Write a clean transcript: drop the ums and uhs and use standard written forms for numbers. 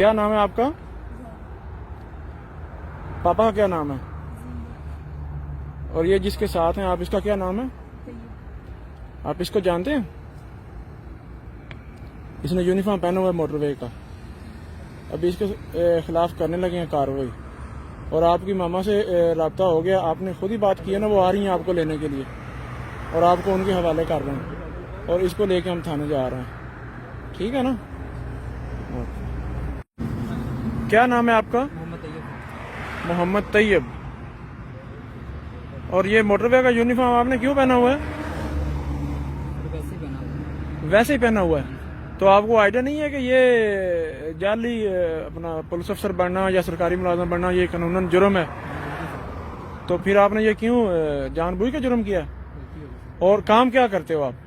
کیا نام ہے آپ کا؟ پاپا کا کیا نام ہے؟ اور یہ جس کے ساتھ ہیں آپ، اس کا کیا نام ہے؟ آپ اس کو جانتے ہیں؟ اس نے یونیفارم پہنا ہوا ہے موٹر وے کا، ابھی اس کے خلاف کرنے لگے ہیں کارروائی، اور آپ کی ماما سے رابطہ ہو گیا، آپ نے خود ہی بات کی ہے نا، وہ آ رہی ہیں آپ کو لینے کے لیے اور آپ کو ان کے حوالے کر رہے ہیں، اور اس کو لے کے ہم تھانے جا رہے ہیں، ٹھیک ہے نا؟ کیا نام ہے آپ کا؟ محمد طیب۔ اور یہ موٹر وے کا یونیفارم آپ نے کیوں پہنا ہوا ہے؟ ویسے ہی پہنا ہوا ہے، تو آپ کو آئیڈیا نہیں ہے کہ یہ جعلی اپنا پولیس افسر بننا یا سرکاری ملازم بننا یہ قانوناً جرم ہے؟ تو پھر آپ نے یہ کیوں جان بوجھ کے جرم کیا؟ اور کام کیا کرتے ہو آپ؟